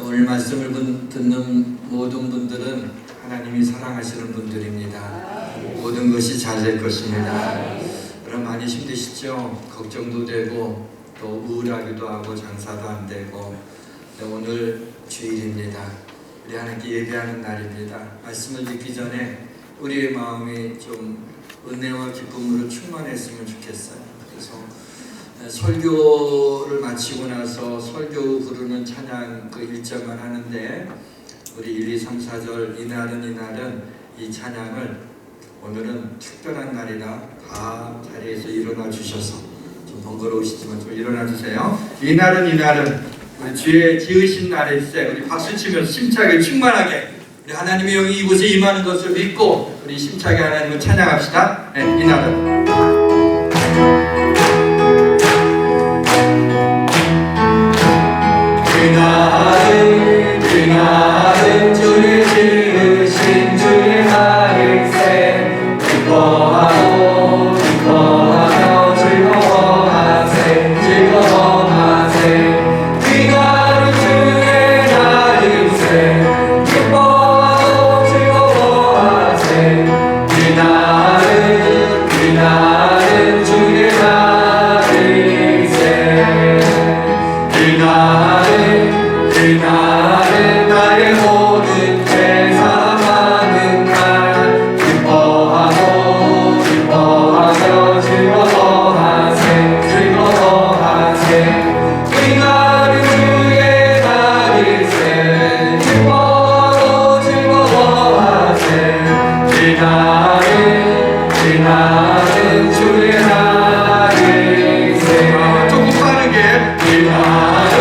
오늘 말씀을 듣는 모든 분들은 하나님이 사랑하시는 분들입니다. 모든 것이 잘 될 것입니다. 여러분 많이 힘드시죠? 걱정도 되고 또 우울하기도 하고 장사도 안 되고. 오늘 주일입니다. 우리 하나님께 예배하는 날입니다. 말씀을 듣기 전에 우리의 마음이 좀 은혜와 기쁨으로 충만했으면 좋겠어요. 그래서 설교를 마치고 나서 설교 부르는 찬양 그 1절만 하는데 우리 1, 2, 3, 4절 이날은 이 찬양을 오늘은 특별한 날이라 다 자리에서 일어나 주셔서 좀 번거로우시지만 좀 일어나 주세요. 이날은 우리 주의 지으신 날일세. 우리 박수 치면서 심차게 충만하게 우리 하나님의 영이 이곳에 임하는 것을 믿고 우리 심차게 하나님을 찬양합시다. 네, 이날은 그날은 주의 지으신 주의 날일세. 기뻐하고 기뻐하며 즐거워하세. 그날은 주의 날일세. 기뻐하고 즐거워하세. 그날은 주의 날일세. 그날은 나의 모든 죄사 많은 날. 기뻐하고 기뻐하며 즐거워하세. 그날은 주의 날일세. 기뻐하고 즐거워하세. 그날은 주의 날일세. 조금 빠르게. 그날은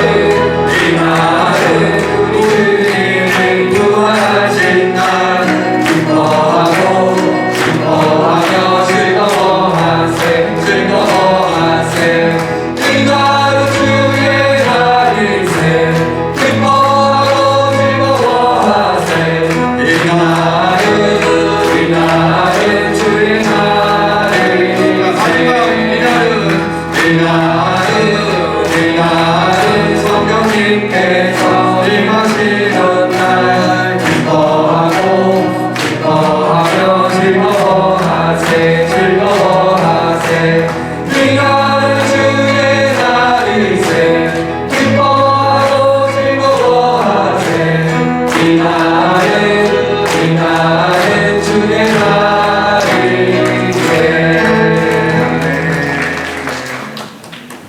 우리 주님이 구하신 날. 기뻐하고 기뻐하며 즐거워하세. 그날은 주의 날일세. 기뻐하고 즐거워하세. 그날은 주의 그날은 성령님께서 임하시던 날. 기뻐하고 기뻐하며 즐거워하세. 그날은 주의 날일세. 기뻐하고 즐거워하세. 그날은 주의 날일세.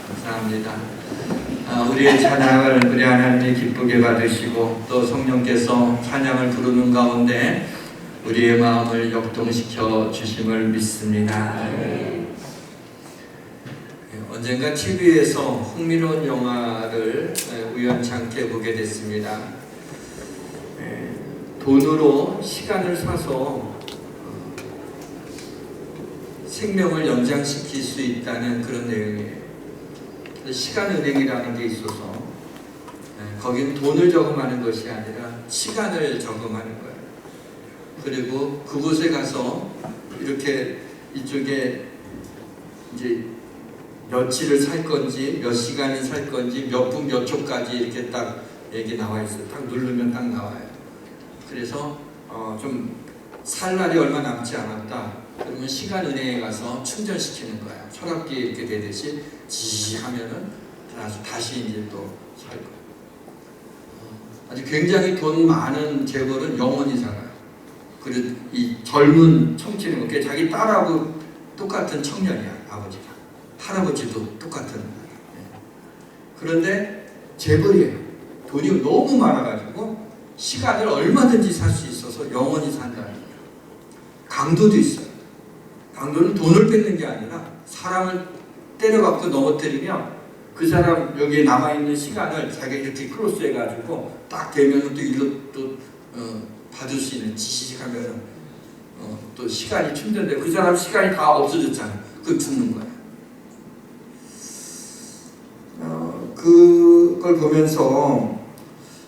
감사합니다. 우리의 찬양을 우리 하나님이 기쁘게 받으시고 또 성령께서 찬양을 부르는 가운데 우리의 마음을 역동시켜 주심을 믿습니다. 언젠가 TV에서 흥미로운 영화를 우연찮게 보게 됐습니다. 돈으로 시간을 사서 생명을 연장시킬 수 있다는 그런 내용이에요. 시간은행이라는 게 있어서 거기는 돈을 저금하는 것이 아니라 시간을 저금하는 거예요. 그리고 그곳에 가서 이렇게 이쪽에 이제 며칠을 살 건지 몇 시간을 살 건지 몇 분 몇 초까지 이렇게 딱 얘기 나와 있어요. 딱 누르면 딱 나와요. 그래서 좀 살 날이 얼마 남지 않았다. 그러면 시간은행에 가서 충전시키는 거예요. 철학기에 이렇게 되듯이 지 하면은 다시 이제 또 살 거예요. 아주 굉장히 돈 많은 재벌은 영원히 살아요. 그리고 이 젊은 청춘은 그게 자기 딸하고 똑같은 청년이야. 아버지가 할아버지도 똑같은. 그런데 재벌이에요. 돈이 너무 많아가지고 시간을 얼마든지 살 수 있어서 영원히 산다는 거예요. 강도도 있어요. 강도는 돈을 뺏는 게 아니라 사람을 때려갖고 넘어뜨리면 그 사람 여기에 남아있는 시간을 자기가 이렇게 크로스해가지고 딱 되면 또 일로 또 받을 수 있는 지식 하면은 또 시간이 충전돼. 그 사람 시간이 다 없어졌잖아요. 그 죽는 거예요. 그걸 보면서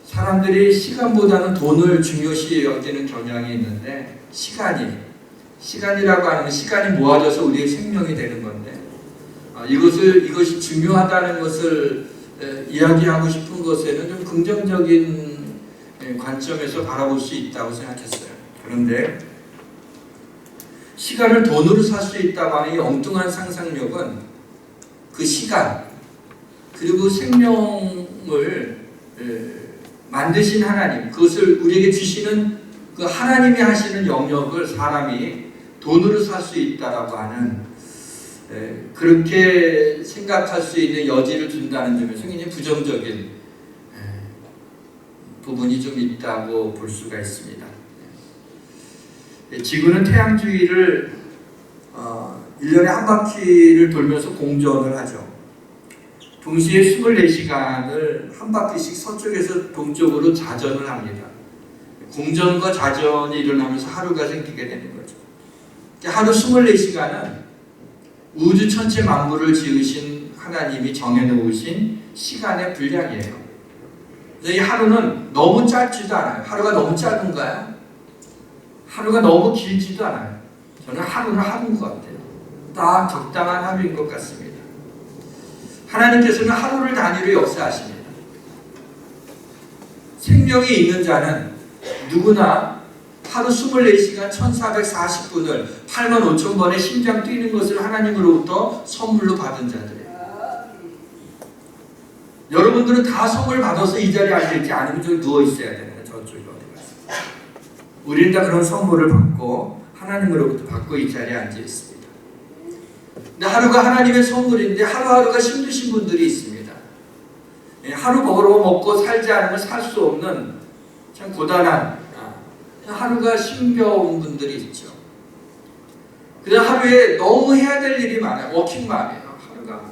사람들이 시간보다는 돈을 중요시 여기는 경향이 있는데 시간이라고 하는 건 시간이 모아져서 우리의 생명이 되는 건데 이것이 중요하다는 것을 이야기하고 싶은 것에는 좀 긍정적인 관점에서 바라볼 수 있다고 생각했어요. 그런데 시간을 돈으로 살 수 있다고 하는 이 엉뚱한 상상력은 그 시간 그리고 생명을 만드신 하나님, 그것을 우리에게 주시는 그 하나님이 하시는 영역을 사람이 돈으로 살 수 있다라고 하는 그렇게 생각할 수 있는 여지를 준다는 점에서 굉장히 부정적인 부분이 좀 있다고 볼 수가 있습니다. 지구는 태양 주위를 1년에 한 바퀴를 돌면서 공전을 하죠. 동시에 24시간을 한 바퀴씩 서쪽에서 동쪽으로 자전을 합니다. 공전과 자전이 일어나면서 하루가 생기게 되는 거죠. 하루 24시간은 우주 전체 만물을 지으신 하나님이 정해놓으신 시간의 분량이에요. 이 하루는 너무 짧지도 않아요. 하루가 너무 짧은가요? 하루가 너무 길지도 않아요. 저는 하루는 하루인 것 같아요. 딱 적당한 하루인 것 같습니다. 하나님께서는 하루를 단위로 역사하십니다. 생명이 있는 자는 누구나 하루 24시간 1440분을 85,000번의 심장 뛰는 것을 하나님으로부터 선물로 받은 자들이에요. 여러분들은 다 선물 받아서 이 자리에 앉아있지 않으면 저기 누워있어야 되는 저쪽에 어디 가서. 우리는 다 그런 선물을 받고 하나님으로부터 받고 이 자리에 앉아있습니다. 근데 하루가 하나님의 선물인데 하루하루가 힘드신 분들이 있습니다. 하루 벌어 먹고 살지 않으면 살 수 없는 참 고단한 하루가 힘겨운 분들이 있죠. 그래서 하루에 너무 해야 될 일이 많아요. 워킹맘이에요. 하루가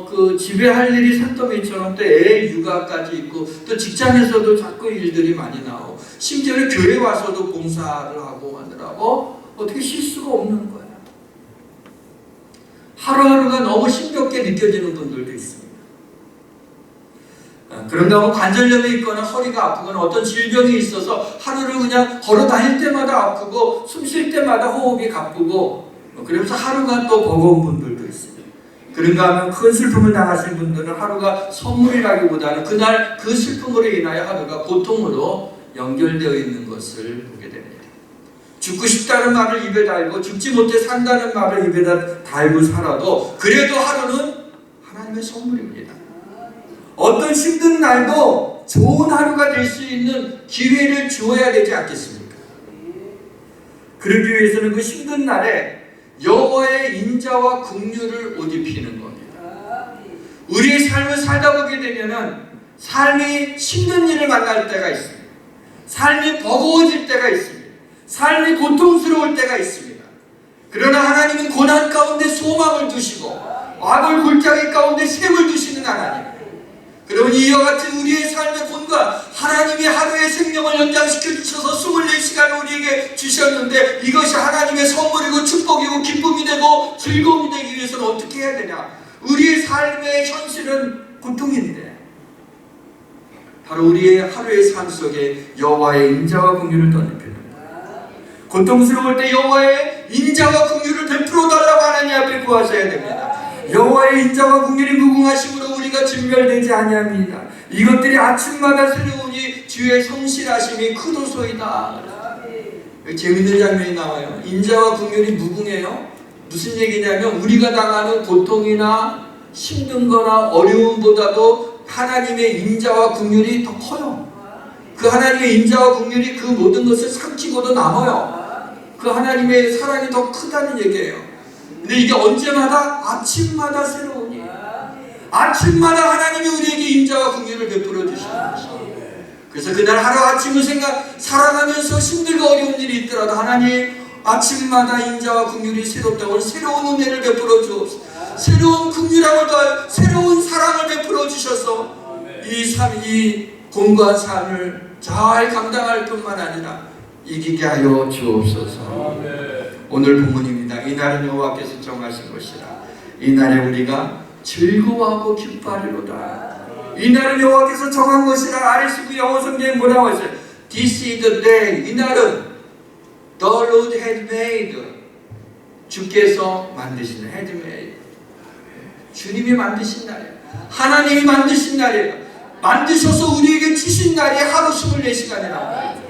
그 집에 할 일이 산더미처럼 또 애 육아까지 있고 또 직장에서도 자꾸 일들이 많이 나오고 심지어는 교회 와서도 봉사를 하고 하느라고 어떻게 쉴 수가 없는 거예요. 하루하루가 너무 힘겹게 느껴지는 분들도 있습니다. 그런가 하면 관절염이 있거나 허리가 아프거나 어떤 질병이 있어서 하루를 그냥 걸어 다닐 때마다 아프고 숨 쉴 때마다 호흡이 가쁘고 그러면서 하루가 또 버거운 분들도 있습니다. 그런가 하면 큰 슬픔을 당하신 분들은 하루가 선물이라기보다는 그날 그 슬픔으로 인하여 하루가 고통으로 연결되어 있는 것을 보게 됩니다. 죽고 싶다는 말을 입에 달고 죽지 못해 산다는 말을 입에다 달고 살아도 그래도 하루는 하나님의 선물입니다. 어떤 힘든 날도 좋은 하루가 될 수 있는 기회를 주어야 되지 않겠습니까? 그러기 위해서는 그 힘든 날에 여호와의 인자와 긍휼을 옷 입히는 겁니다. 우리의 삶을 살다 보게 되면은 삶이 힘든 일을 만날 때가 있습니다. 삶이 버거워질 때가 있습니다. 삶이 고통스러울 때가 있습니다. 그러나 하나님은 고난 가운데 소망을 두시고 악을 골짜기 가운데 샘을 두시는 하나님. 그러면 이와 같은 우리의 삶의 본과 하나님이 하루의 생명을 연장시켜 주셔서 24시간을 우리에게 주셨는데 이것이 하나님의 선물이고 축복이고 기쁨이 되고 즐거움이 되기 위해서는 어떻게 해야 되냐? 우리의 삶의 현실은 고통인데 바로 우리의 하루의 삶 속에 여호와의 인자와 긍휼을 덧입히는 고통스러울 때 여호와의 인자와 긍휼을 베풀어 달라고 하나님 앞에 구하셔야 됩니다. 여호와의 인자와 긍휼이 무궁하심으로 우리가 진멸되지 아니합니다. 이것들이 아침마다 새로우니 주의 성실하심이 크도소이다. 재밌는 장면이 나와요. 인자와 긍휼이 무궁해요. 무슨 얘기냐면 우리가 당하는 고통이나 힘든 거나 어려움보다도 하나님의 인자와 긍휼이 더 커요. 그 하나님의 인자와 긍휼이 그 모든 것을 삼키고도 남아요. 그 하나님의 사랑이 더 크다는 얘기예요. 근데 이게 언제마다 아침마다 새로우니 아침마다 하나님이 우리에게 인자와 긍휼을 베풀어 주시는 것이죠. 그래서 그날 하루아침을 살아가면서 힘들고 어려운 일이 있더라도 하나님 아침마다 인자와 긍휼이 새롭다고 새로운 은혜를 베풀어 주옵소서. 새로운 긍휼함을 더하여 새로운 사랑을 베풀어 주셔서 이 공고한 삶을 잘 감당할 뿐만 아니라 이기게 하여 주옵소서. 오늘 본문입니다. 이날은 여호와께서 정하신 것이라. 이날에 우리가 즐거워하고 기뻐하리로다. 이날은 여호와께서 정한 것이라. RSV 영어 성경에 뭐라고 했어요? This is the day. 이날은 The Lord had made. 주께서 만드신 had made. 주님이 만드신 날이에요. 하나님이 만드신 날이에요. 만드셔서 우리에게 주신 날이 하루 24시간이라.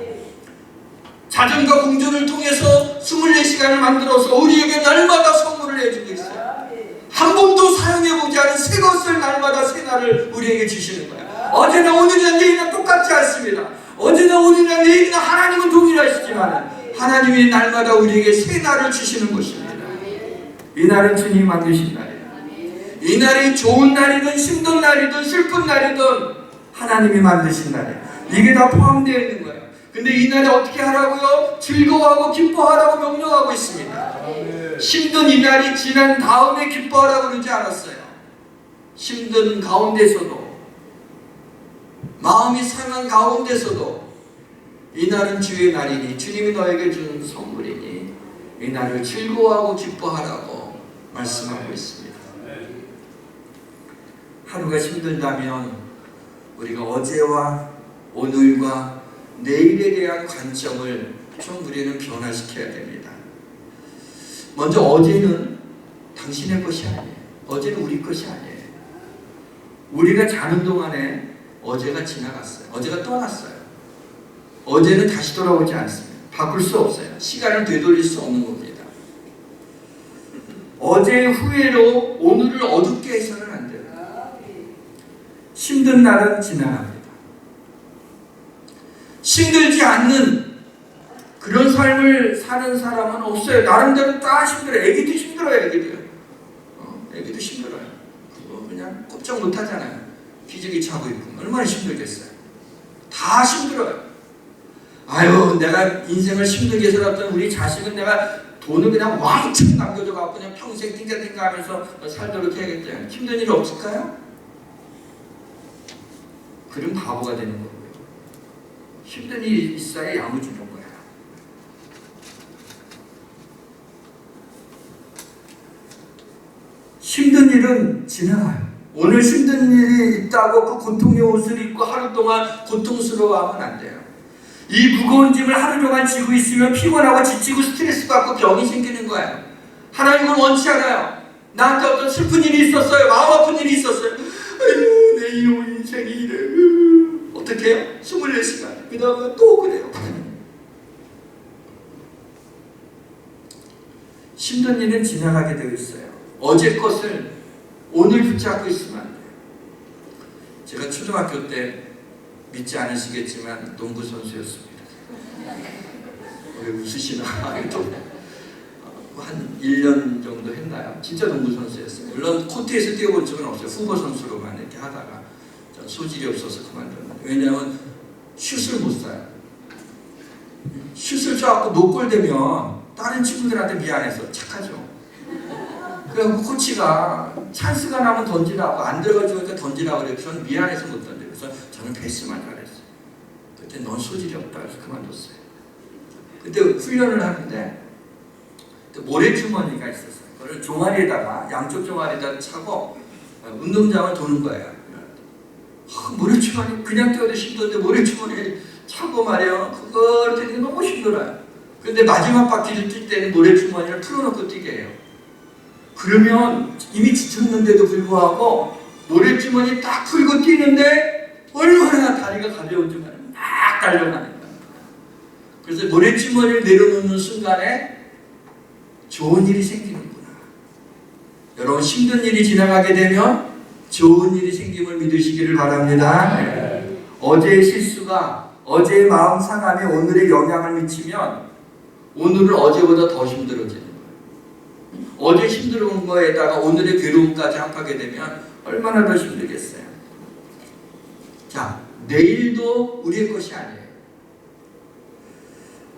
자전과 공전을 통해서 24시간을 만들어서 우리에게 날마다 선물을 해주고 있어요. 한 번도 사용해보지 않은 새 것을 날마다 새 날을 우리에게 주시는 거예요. 어제나 오늘이나 내일이나 똑같지 않습니다. 어제나 오늘이나 내일이나 하나님은 동일하시지만 하나님이 날마다 우리에게 새 날을 주시는 것입니다. 이 날은 주님이 만드신 날이에요. 이 날이 좋은 날이든 힘든 날이든 슬픈 날이든 하나님이 만드신 날이에요. 이게 다 포함되어 있는 거예요. 근데 이 날에 어떻게 하라고요? 즐거워하고 기뻐하라고 명령하고 있습니다. 힘든 이 날이 지난 다음에 기뻐하라고 그러지 않았어요. 힘든 가운데서도, 마음이 상한 가운데서도 이 날은 주의 날이니 주님이 너에게 준 선물이니 이 날을 즐거워하고 기뻐하라고 말씀하고 있습니다. 하루가 힘들다면 우리가 어제와 오늘과 내일에 대한 관점을 좀 우리는 변화시켜야 됩니다. 먼저 어제는 당신의 것이 아니에요. 어제는 우리 것이 아니에요. 우리가 자는 동안에 어제가 지나갔어요. 어제가 떠났어요. 어제는 다시 돌아오지 않습니다. 바꿀 수 없어요. 시간을 되돌릴 수 없는 겁니다. 어제의 후회로 오늘을 어둡게 해서는 안 돼요. 힘든 날은 지나갑니다. 힘들지 않는 그런 삶을 사는 사람은 없어요. 나름대로 다 힘들어요. 애기도 힘들어요. 애기도 힘들어요. 그거 그냥 꼼짝 못 하잖아요. 기저귀 차고 있고 얼마나 힘들겠어요. 다 힘들어요. 아유, 내가 인생을 힘들게 살았던 우리 자식은 내가 돈을 그냥 왕창 남겨줘 갖고 그냥 평생 띵가띵가 하면서 살도록 해야겠다. 힘든 일 없을까요? 그럼 바보가 되는 거고요. 힘든 일이 있어야 야무지는 거야. 힘든 일은 지나가요. 오늘 힘든 일이 있다고 그 고통의 옷을 입고 하루 동안 고통스러워하면 안 돼요. 이 무거운 짐을 하루 종일 지고 있으면 피곤하고 지치고 스트레스 받고 병이 생기는 거예요. 하나님은 원치 않아요. 나한테 어떤 슬픈 일이 있었어요. 마음 아픈 일이 있었어요. 아유, 내 이놈의 인생이 이래. 어떻게 해요? 24시간. 그 다음에 또 그래요. 힘든 일은 지나가게 되어 있어요. 어제 것을 오늘 붙잡고 있으면 안 돼요. 제가 초등학교 때 믿지 않으시겠지만 농구 선수였습니다. 왜 웃으시나? 한 1년 정도 했나요? 진짜 농구 선수였어요. 물론 코트에서 뛰어본 적은 없어요. 후보 선수로만 이렇게 하다가 전 소질이 없어서 그만뒀는데, 왜냐하면 슛을 못 쏴요. 슛을 쏴갖고 노골되면 다른 친구들한테 미안해서 착하죠. 그래서 코치가 찬스가 나면 던지라고, 안 들어가주니까 던지라고 그래요. 저는 미안해서 못 던져요. 그래서 저는 패스만 잘했어요. 그때 넌 소질이 없다 해서 그만뒀어요. 그때 훈련을 하는데 모래주머니가 있었어요. 그걸 종아리에다가, 양쪽 종아리에다 차고 운동장을 도는 거예요. 모래주머니 그냥 뛰어도 힘든데 모래주머니 차고 말이야. 그걸 뛰는 게 너무 힘들어요. 근데 마지막 바퀴를 뛸 때는 모래주머니를 풀어놓고 뛰게 해요. 그러면 이미 지쳤는데도 불구하고 모래주머니 딱 풀고 뛰는데 얼마나 다리가 가벼운지 막 달려가는 거예요. 그래서 모래주머니를 내려놓는 순간에 좋은 일이 생기는구나. 여러분, 힘든 일이 지나가게 되면 좋은 일이 생김을 믿으시기를 바랍니다. 어제의 실수가, 어제의 마음 상함이 오늘의 영향을 미치면 오늘은 어제보다 더 힘들어지는 거예요. 어제 힘들은 거에다가 오늘의 괴로움까지 합하게 되면 얼마나 더 힘들겠어요. 자, 내일도 우리의 것이 아니에요.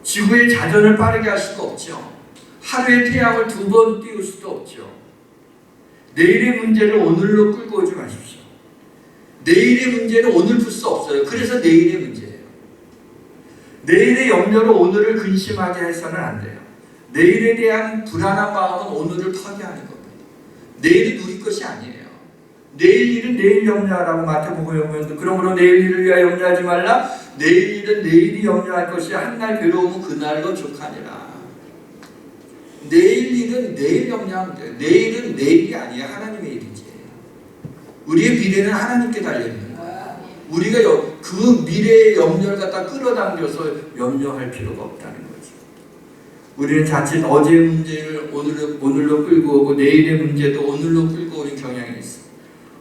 지구의 자전을 빠르게 할 수가 없죠. 하루에 태양을 2번 띄울 수도 없죠. 내일의 문제를 오늘로 끌고 오지 마십시오. 내일의 문제는 오늘 풀 수 없어요. 그래서 내일의 문제예요. 내일의 염려로 오늘을 근심하게 해서는 안 돼요. 내일에 대한 불안한 마음은 오늘을 파괴하는 겁니다. 내일은 우리 것이 아니에요. 내일 일은 내일 염려하라고 마태복음 보면, 그러므로 내일 일을 위하여 염려하지 말라. 내일 일은 내일이 염려할 것이 한날 괴로움은 그날로 족하니라. 내일 일은 내일 염려하면 돼요. 내일은 내일이 아니에요. 하나님의 일이지. 우리의 미래는 하나님께 달려있는 거예요. 우리가 그 미래의 염려를 갖다 끌어당겨서 염려할 필요가 없다는 거죠. 우리는 자칫 어제의 문제를 오늘로 끌고 오고 내일의 문제도 오늘로 끌고 오는 경향이 있어요.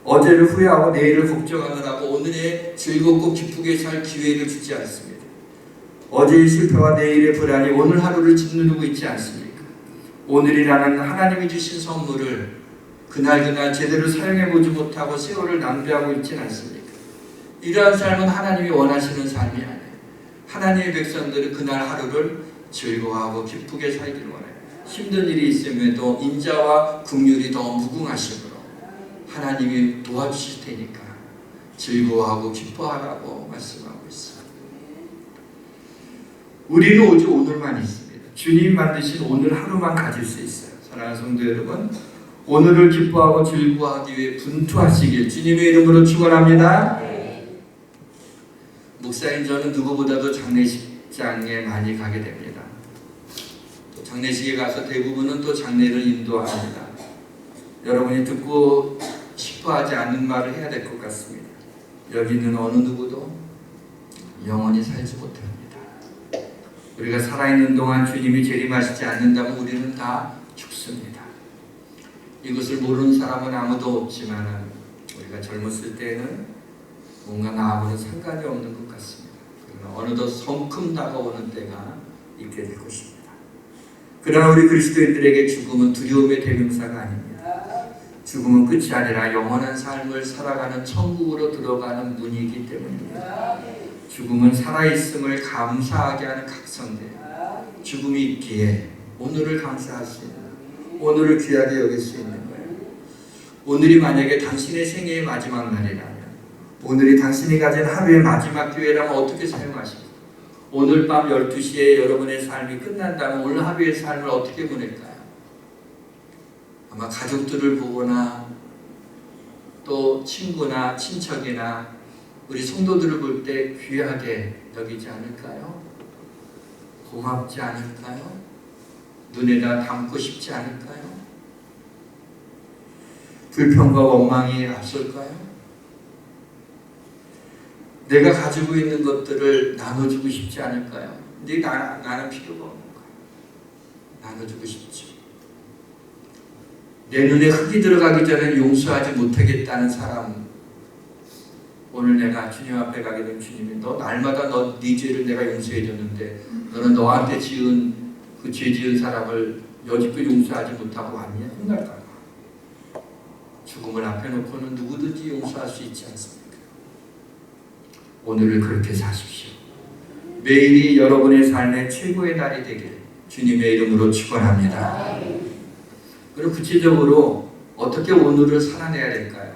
어제를 후회하고 내일을 걱정하느라고 오늘에 즐겁고 기쁘게 살 기회를 주지 않습니다. 어제의 실패와 내일의 불안이 오늘 하루를 짓누르고 있지 않습니까? 오늘이라는 하나님이 주신 선물을 그날 제대로 사용해보지 못하고 세월을 낭비하고 있지는 않습니까? 이러한 삶은 하나님이 원하시는 삶이 아니에요. 하나님의 백성들은 그날 하루를 즐거워하고 기쁘게 살기를 원해요. 힘든 일이 있음에도 인자와 긍휼이 더 무궁하심으로 하나님이 도와주실 테니까 즐거워하고 기뻐하라고 말씀하고 있어요. 우리는 오직 오늘만 있습니다. 주님 만드신 오늘 하루만 가질 수 있어요. 사랑하는 성도 여러분, 오늘을 기뻐하고 즐거워하기 위해 분투하시길 주님의 이름으로 축원합니다. 목사인 저는 누구보다도 장례식장에 많이 가게 됩니다. 또 장례식에 가서 대부분은 또 장례를 인도합니다. 여러분이 듣고 싶어하지 않는 말을 해야 될 것 같습니다. 여기 있는 어느 누구도 영원히 살지 못합니다. 우리가 살아있는 동안 주님이 재림하시지 않는다면 우리는 다 죽습니다. 이것을 모르는 사람은 아무도 없지만 우리가 젊었을 때는 뭔가 나하고는 상관이 없는 것 같습니다. 그러나 어느덧 성큼 다가오는 때가 있게 될 것입니다. 그러나 우리 그리스도인들에게 죽음은 두려움의 대명사가 아닙니다. 죽음은 끝이 아니라 영원한 삶을 살아가는 천국으로 들어가는 문이기 때문입니다. 죽음은 살아있음을 감사하게 하는 각성대예요. 죽음이 있기에 오늘을 감사할 수 있는, 오늘을 귀하게 여길 수 있는 거예요. 오늘이 만약에 당신의 생애의 마지막 날이라면, 오늘이 당신이 가진 하루의 마지막 기회라면 어떻게 사용하십니까? 오늘 밤 12시에 여러분의 삶이 끝난다면 오늘 하루의 삶을 어떻게 보낼까요? 아마 가족들을 보거나 또 친구나 친척이나 우리 성도들을 볼 때 귀하게 여기지 않을까요? 고맙지 않을까요? 눈에다 담고 싶지 않을까요? 불평과 원망이 앞설까요? 내가 가지고 있는 것들을 나눠주고 싶지 않을까요? 근데 나는 필요가 없는 거예요. 나눠주고 싶지. 내 눈에 흙이 들어가기 전에 용서하지 못하겠다는 사람, 오늘 내가 주님 앞에 가게 되면 주님이 너 날마다 네 죄를 내가 용서해 줬는데 너는 너한테 지은 그 죄 지은 사람을 여지껏 용서하지 못하고 왔냐? 혼날까 봐. 죽음을 앞에 놓고는 누구든지 용서할 수 있지 않습니까? 오늘을 그렇게 사십시오. 매일이 여러분의 삶의 최고의 날이 되길 주님의 이름으로 축원합니다. 그럼 구체적으로 어떻게 오늘을 살아내야 될까요?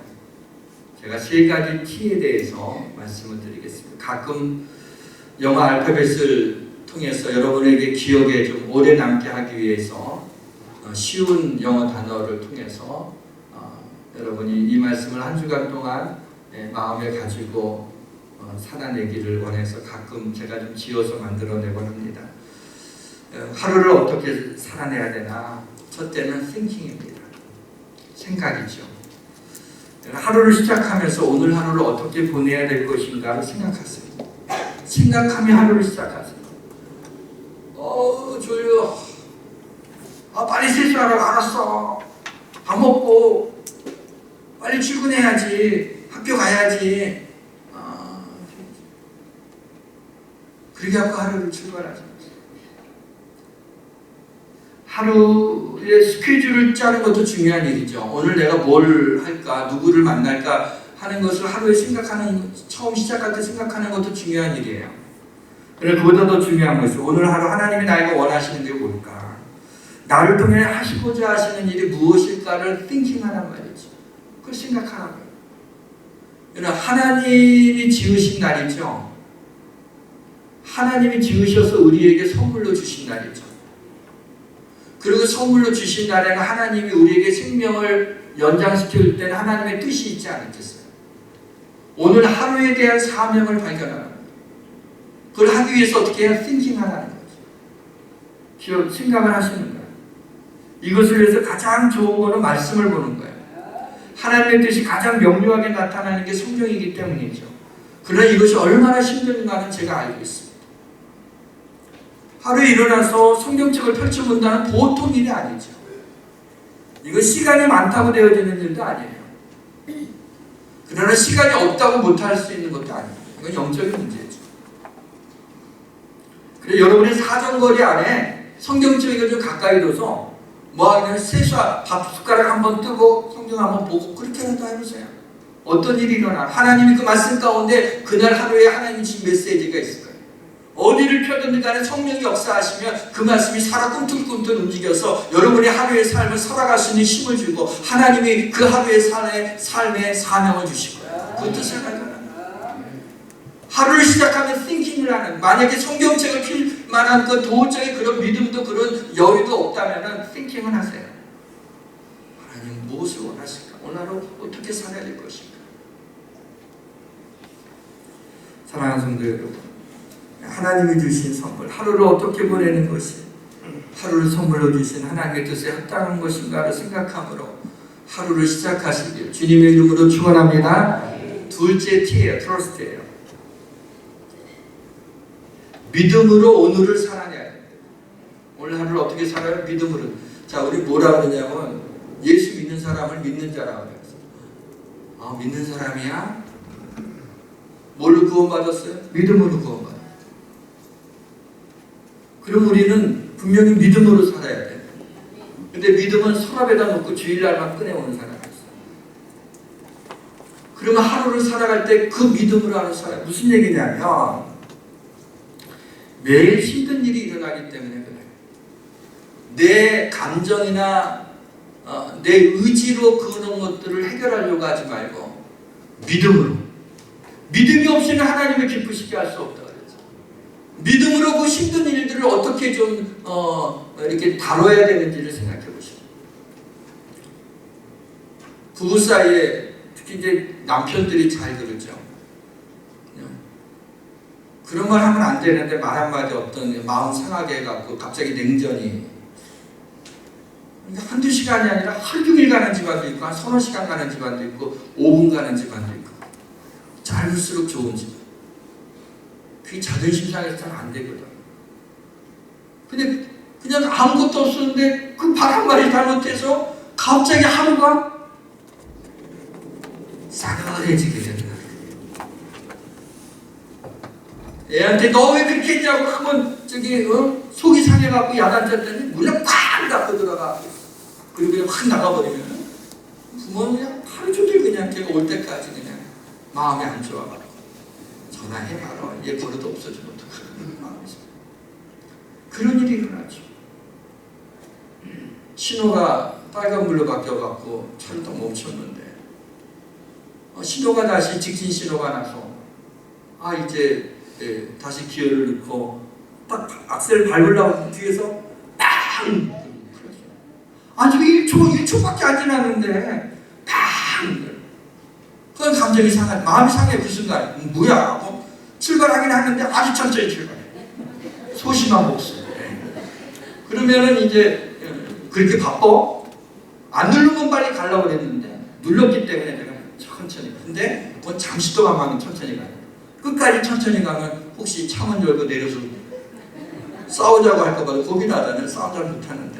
제가 세 가지 T에 대해서 말씀을 드리겠습니다. 가끔 영어 알파벳을 통해서 여러분에게 기억에 좀 오래 남게 하기 위해서 쉬운 영어 단어를 통해서 여러분이 이 말씀을 한 주간 동안 마음에 가지고 살아내기를 원해서 가끔 제가 좀 지어서 만들어내곤 합니다. 하루를 어떻게 살아내야 되나? 첫째는 thinking입니다. 생각이죠. 하루를 시작하면서 오늘 하루를 어떻게 보내야 될 것인가를 생각하세요. 생각하며 하루를 시작하세요. 졸려. 빨리 세수하라고. 알았어. 밥 먹고 빨리 출근해야지. 학교 가야지. 그렇게 하고 하루를 출발하죠. 하루의 스케줄을 짜는 것도 중요한 일이죠. 오늘 내가 뭘 할까, 누구를 만날까 하는 것을 하루에 생각하는, 처음 시작할 때 생각하는 것도 중요한 일이에요. 그런데 그보다 더 중요한 것은 오늘 하루 하나님이 나에게 원하시는 게 뭘까? 나를 통해 하시고자 하시는 일이 무엇일까를 띵킹하란 말이죠. 그걸 생각하라고요. 하나님이 지으신 날이죠. 하나님이 지으셔서 우리에게 선물로 주신 날이죠. 그리고 선물로 주신 날에는 하나님이 우리에게 생명을 연장시킬 때는 하나님의 뜻이 있지 않겠어요? 오늘 하루에 대한 사명을 발견하는 거예요. 그걸 하기 위해서 어떻게 해야 띵킹하라는 거죠. 생각을 하시는 거예요. 이것을 위해서 가장 좋은 거는 말씀을 보는 거예요. 하나님의 뜻이 가장 명료하게 나타나는 게 성경이기 때문이죠. 그러나 이것이 얼마나 힘든가는 제가 알고 있습니다. 하루에 일어나서 성경책을 펼쳐본다는 보통 일이 아니죠. 이거 시간이 많다고 되어지는 일도 아니에요. 그러나 시간이 없다고 못할 수 있는 것도 아니에요. 이건 영적인 문제죠. 그래서 여러분의 사정거리 안에 성경책을 좀 가까이 둬서 그냥 세수와 밥 숟가락 한번 뜨고 성경 한번 보고 그렇게라도 해보세요. 어떤 일이 일어나 하나님이 그 말씀 가운데 그날 하루에 하나님 주신 메시지가 있을 거예요. 어디를 펴든 간에 성령이 역사하시면 그 말씀이 살아 꿈틀꿈틀 움직여서 여러분의 하루의 삶을 살아갈 수 있는 힘을 주고 하나님이 그 하루의 삶에 사명을 주실 거예요. 그 뜻을 가져라. 하루를 시작하면 thinking을 하는, 만약에 성경책을 필 만한 그 도저히 그런 믿음도 그런 여유도 없다면 thinking을 하세요. 하나님 무엇을 원하실까? 오늘 하루 어떻게 살아야 될 것인가? 사랑하는 성도 여러분, 하나님이 주신 선물, 하루를 어떻게 보내는 것이 하루를 선물로 주신 하나님의 뜻에 합당한 것인가를 생각함으로 하루를 시작하시길 주님의 이름으로 축원합니다. 둘째 T예요. 트러스트예요. 믿음으로 오늘을 살아내야 됩니다. 오늘 하루를 어떻게 살아요? 믿음으로. 자, 우리 뭐라 그러냐면 예수 믿는 사람을 믿는 자라고 해요. 믿는 사람이야? 뭘로 구원받았어요? 믿음으로 구원받았어요. 그럼 우리는 분명히 믿음으로 살아야 돼요. 근데 믿음은 서랍에다 놓고 주일날만 꺼내오는 사람이 있어요. 그러면 하루를 살아갈 때 그 믿음으로 하루 살아요. 무슨 얘기냐면 매일 힘든 일이 일어나기 때문에 그래요. 내 감정이나 내 의지로 그런 것들을 해결하려고 하지 말고 믿음으로. 믿음이 없이는 하나님을 기쁘시게 할 수 없다 그랬죠. 믿음으로 그 힘든 일들을 어떻게 좀 이렇게 다뤄야 되는지를 생각해 보시죠. 부부 사이에 특히 이제 남편들이 잘 그러죠. 그런 말 하면 안 되는데 말 한마디 어떤 마음 상하게 해갖고 갑자기 냉전이 한두 시간이 아니라 하루 종일 가는 집안도 있고 한 서너 시간 가는 집안도 있고 5분 가는 집안도 있고 짧을수록 좋은 집안. 그게 자존심 상해서 잘 안 되거든. 근데 그냥 아무것도 없었는데 그 말 한마디 잘못해서 갑자기 하루가 싸늘해지게 되는 거예요. 애한테 너 왜 그렇게 했냐고 한번 속이 상해갖고 야단쳤더니 문을 팍 닫고 들어가. 그리고 그냥 확 나가버리면 부모는 그냥 하루 종일 그냥 걔가 올 때까지 그냥 마음이 안 좋아가지고 전화해봐라. 얘 버릇 없어지면 어떡하는 마음이죠. 그런 일이 일어나죠. 신호가 빨간불로 바뀌어갖고 차를 딱 멈췄는데 신호가 다시 직진 신호가 나서 이제 다시 기어를 넣고 딱 악셀을 밟으려고 뒤에서 팡! 아직 1초밖에 안 지났는데 팡! 그건 감정이 상해, 마음이 상해. 그 순간 뭐야? 출발하긴 하는데 아주 천천히 출발해. 소심한 목소리. 그러면은 이제 그렇게 바빠? 안 누르면 빨리 가려고 그랬는데 눌렀기 때문에 내가 천천히. 근데 그건 잠시 동안만 천천히 가요. 끝까지 천천히 가면 혹시 창문 열고 내려서 싸우자고 할까봐 겁이 나다면 싸우자 못하는데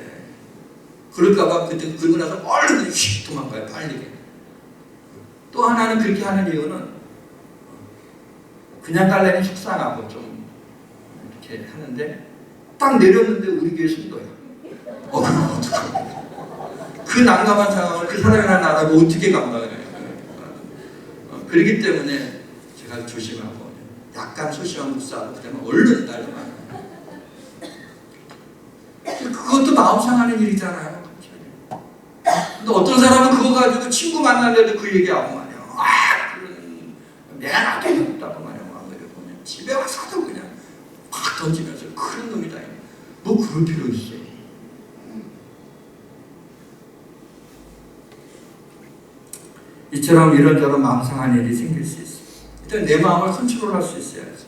그럴까봐 그때 그러고 나서 얼른 휙 도망가요. 빨리. 또 하나는 그렇게 하는 이유는 그냥 딸내미 속상하고 좀 이렇게 하는데 딱 내렸는데 우리 교회 성도야. 그 난감한 상황을 그 사람이랑 나라고 어떻게 감당을 해요. 그렇기 때문에 제가 조심하고 약간 소심한 목사하고 그러면 얼른 달려가요. 그것도 마음 상하는 일이잖아요. 근데 어떤 사람은 그거 가지고 친구 만나려도 그 얘기하고 말이야. 내가 나도 없다고 말이야. 보면 집에 와서도 그냥 팍 던지면서 그런 놈이다. 뭐 그럴 필요 있어. 이처럼 이런저런 마음 상한 일이 생길 수 있어요. 일단 내 마음을 컨트롤할 수 있어야죠.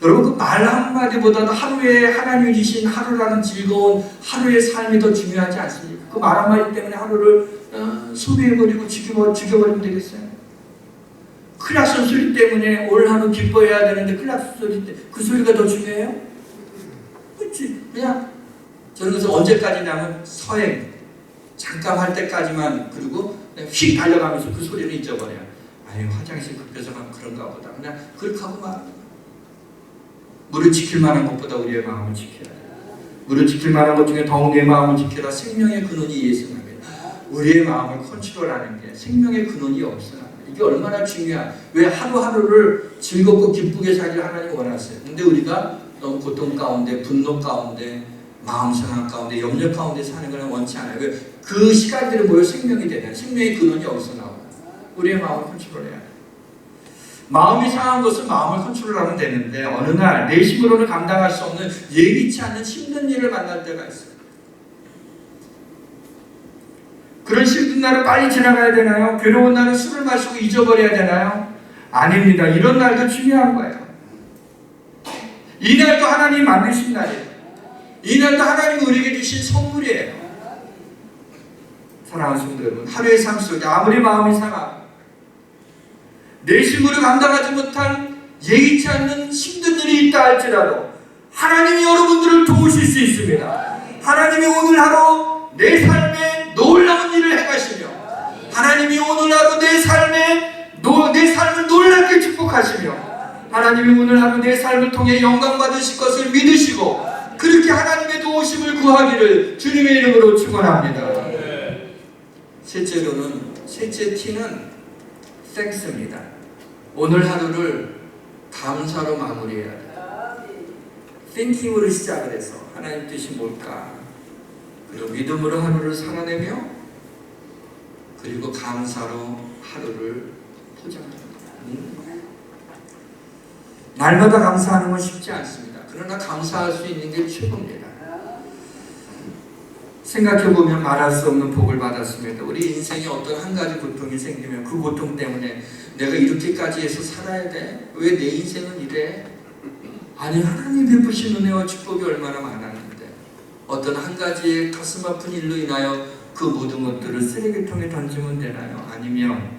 여러분 그 말 한마디보다도 하루에 하나님이 주신 하루라는 즐거운 하루의 삶이 더 중요하지 않습니까? 그 말 한마디 때문에 하루를 소비해버리고 죽여버리면 되겠어요? 클락son 소리 때문에 오늘 하루 기뻐해야 되는데 클락son 소리 때 그 소리가 더 중요해요? 그렇지. 그냥 저는 그래서 언제까지냐면 서행 잠깐 할 때까지만, 그리고 휙 달려가면서 그 소리를 잊어버려요. 아유, 화장실 급해서 그런가 보다. 그냥 그렇게 하고 막 물을 지킬 만한 것보다 우리의 마음을 지켜야 돼요. 물을 지킬 만한 것 중에 더욱 내 마음을 지켜라. 생명의 근원이 예수님입니다. 우리의 마음을 컨트롤하는 게 생명의 근원이 없어요. 이게 얼마나 중요한, 왜 하루하루를 즐겁고 기쁘게 살기를 하나님 원하세요. 근데 우리가 너무 고통 가운데, 분노 가운데, 마음 상한 가운데, 염려 가운데 사는 것은 원치 않아요. 왜? 그 시간들이 모여 생명이 되잖아요. 생명의 근원이 어디서 나와요? 우리의 마음을 컨트롤해야 돼요. 마음이 상한 것은 마음을 컨트롤하면 되는데, 어느 날 내 힘으로는 감당할 수 없는 예기치 않는 힘든 일을 만날 때가 있어요. 그런 힘든 날을 빨리 지나가야 되나요? 괴로운 날은 술을 마시고 잊어버려야 되나요? 아닙니다. 이런 날도 중요한 거예요. 이 날도 하나님이 만드신 날이에요. 이 날도 하나님이 우리에게 주신 선물이에요. 사랑하는 성도 여러분, 하루의 삶 속에 아무리 마음이 상하고 내 힘으로 감당하지 못한 예기치 않는 힘든 일이 있다 할지라도 하나님이 여러분들을 도우실 수 있습니다. 하나님이 오늘 하루 내 삶에 놀라운 일을 행하시며, 하나님이 오늘 하루 내 삶을 놀랍게 축복하시며, 하나님이 오늘 하루 내 삶을 통해 영광 받으실 것을 믿으시고 그렇게 하나님의 도우심을 구하기를 주님의 이름으로 축원합니다. 셋째 T는 땡스입니다. 오늘 하루를 감사로 마무리해야 돼요. thinking으로 시작을 해서 하나님 뜻이 뭘까? 그리고 믿음으로 하루를 살아내며, 그리고 감사로 하루를 포장합니다. 날마다 감사하는 건 쉽지 않습니다. 그러나 감사할 수 있는 게 최고입니다. 생각해보면 말할 수 없는 복을 받았습니다. 우리 인생에 어떤 한 가지 고통이 생기면 그 고통 때문에 내가 이렇게까지 해서 살아야 돼? 왜 내 인생은 이래? 아니, 하나님 베푸신 은혜와 축복이 얼마나 많았는데 어떤 한 가지의 가슴 아픈 일로 인하여 그 모든 것들을 쓰레기통에 던지면 되나요? 아니면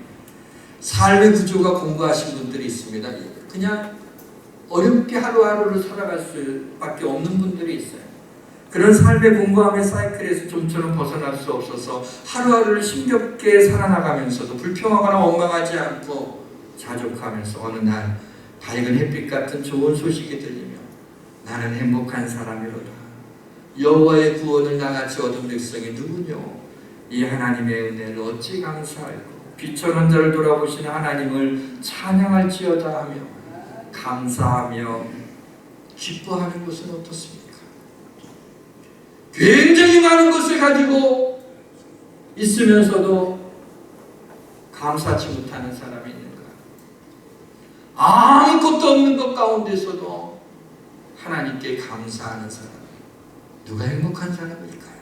삶의 구조가 공부하신 분들이 있습니다. 그냥 어렵게 하루하루를 살아갈 수밖에 없는 분들이 있어요. 그런 삶의 공부함의 사이클에서 좀처럼 벗어날 수 없어서 하루하루를 힘겹게 살아나가면서도 불평하거나 원망하지 않고 자족하면서 어느 날 밝은 햇빛 같은 좋은 소식이 들리며 나는 행복한 사람이로다. 여호와의 구원을 나같이 얻은 백성이 누구뇨? 이 하나님의 은혜를 어찌 감사할꼬. 비천한 자를 돌아보시는 하나님을 찬양할지어다 하며 감사하며 기뻐하는 것은 어떻습니까? 굉장히 많은 것을 가지고 있으면서도 감사치 못하는 사람이 있는가? 아무것도 없는 것 가운데서도 하나님께 감사하는 사람, 누가 행복한 사람일까요?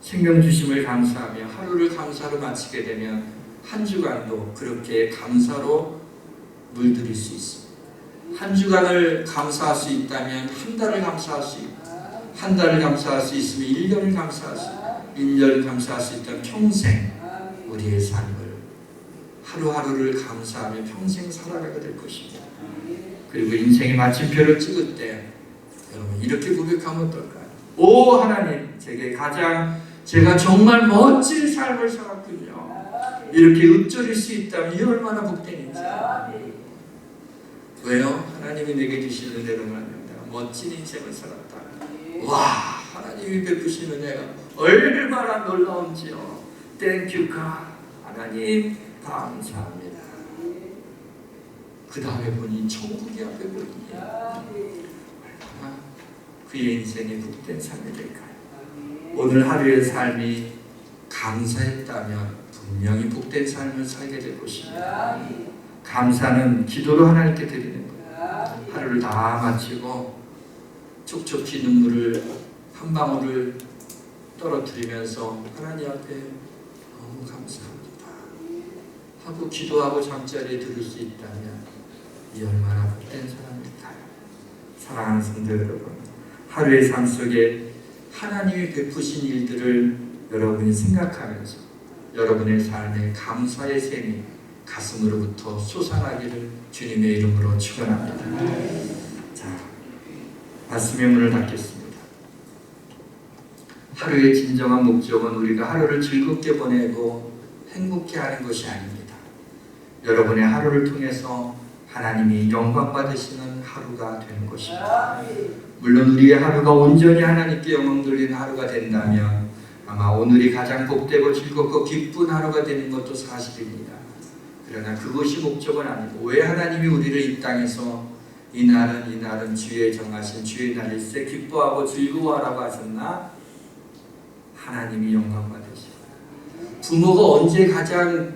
생명 주심을 감사하며 하루를 감사로 마치게 되면 한 주간도 그렇게 감사로 물들일 수 있습니다. 한 주간을 감사할 수 있다면 한 달을 감사할 수 있고, 한 달을 감사할 수 있으면 1년을 감사할 수 있고, 1년을 감사할 수 있다면 평생 우리의 삶을 하루하루를 감사하며 평생 살아가게 될 것입니다. 그리고 인생의 마침표를 찍을 때 여러분 이렇게 고백하면 어떨까요? 오 하나님, 제가 정말 멋진 삶을 살았군요. 이렇게 읊조릴 수 있다면 이 얼마나 복된 인생. 왜요? 하나님이 내게 주신 은혜로 말합니다. 멋진 인생을 살았다. 와, 하나님이 베푸신 은혜가 얼마나 놀라운지요. 땡큐 가. 하나님 감사합니다. 그 다음에 보니 천국이 앞에 보니 얼마나 그의 인생이 복된 삶이 될까요? 오늘 하루의 삶이 감사했다면 분명히 복된 삶을 살게 될 것입니다. 감사는 기도로 하나님께 드리는 거예요. 하루를 다 마치고 촉촉히 눈물을 한 방울을 떨어뜨리면서 하나님 앞에 너무 감사합니다 하고 기도하고 잠자리에 들을 수 있다면 이 얼마나 복된 사람일까요? 사랑하는 성도 여러분, 하루의 삶 속에 하나님이 베푸신 일들을 여러분이 생각하면서 여러분의 삶에 감사의 셈이 가슴으로부터 솟아나기를 주님의 이름으로 축원합니다. 자, 말씀의 문을 닫겠습니다. 하루의 진정한 목적은 우리가 하루를 즐겁게 보내고 행복해 하는 것이 아닙니다. 여러분의 하루를 통해서 하나님이 영광 받으시는 하루가 되는 것입니다. 물론 우리의 하루가 온전히 하나님께 영광 돌리는 하루가 된다면 아마 오늘이 가장 복되고 즐겁고 기쁜 하루가 되는 것도 사실입니다. 그러나 그것이 목적은 아니고 왜 하나님이 우리를 이 땅에서 이날은 주의 정하신 주의 날일세 기뻐하고 즐거워하라고 하셨나? 하나님이 영광 받으시고 부모가 언제 가장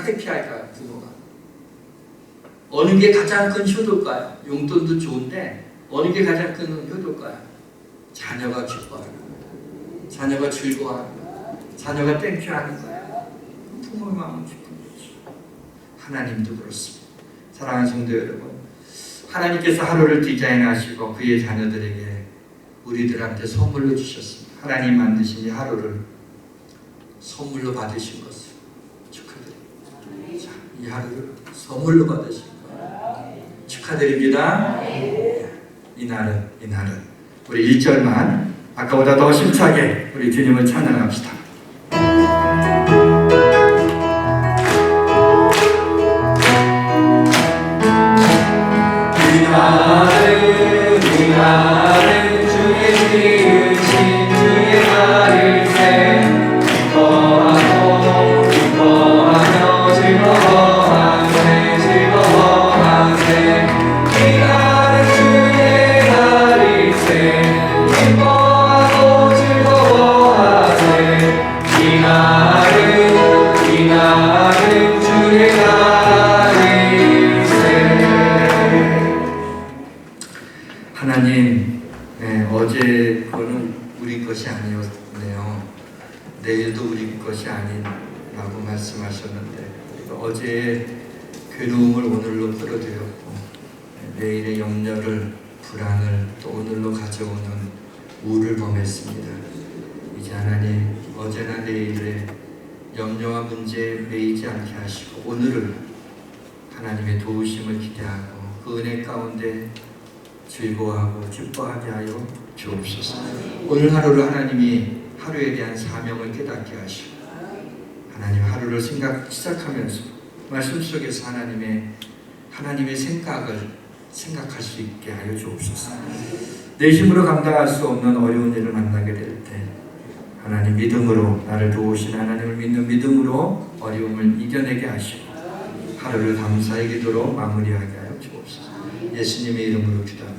해피할까요? 부모가 어느 게 가장 큰 효도일까요? 용돈도 좋은데 어느 게 가장 큰 효도일까요? 자녀가 기뻐하는 거예요. 자녀가 즐거워하는 거예요. 자녀가 땡큐하는 거예요. 부모의 마음은 기쁜 거죠. 하나님도 그렇습니다. 사랑하는 성도 여러분, 하나님께서 하루를 디자인하시고 그의 자녀들에게 우리들한테 선물로 주셨습니다. 하나님 만드신 이 하루를 선물로 받으신 것을 축하드립니다. 자, 이 하루를 선물로 받으신 것 축하드립니다. 이날은 우리 1절만 아까보다 더 힘차게 우리 주님을 찬양합시다. 이날은 주의 지으신 주의 날일세 기뻐하고 기뻐하며 즐거워하세 즐거워하세 이날은 주의 날일세 기뻐하고 즐거워하세 이날은 주의 날일세. 하나님, 어제 거는 우리 것이 아니었네요. 내일도 우리 것이 아니라고 말씀하셨는데 어제의 괴로움을 오늘로 끌어들였고 내일의 염려를 불안을 또 오늘로 가져오는 우를 범했습니다. 이제 하나님 어제나 내일의 염려와 문제에 매이지 않게 하시고 오늘을 하나님의 도우심을 기대하고 그 은혜 가운데 즐거워하고 기뻐하게 하여 주옵소서. 오늘 하루를 하나님이 하루에 대한 사명을 깨닫게 하시고 하나님 하루를 시작하면서 말씀 속에서 하나님의 생각을 생각할 수 있게 하여 주옵소서. 내 힘으로 감당할 수 없는 어려운 일을 만나게 될 때 하나님 믿음으로 나를 도우신 하나님을 믿는 믿음으로 어려움을 이겨내게 하시고 하루를 감사의 기도로 마무리하게 하여 주옵소서. 예수님의 이름으로 기도합니다.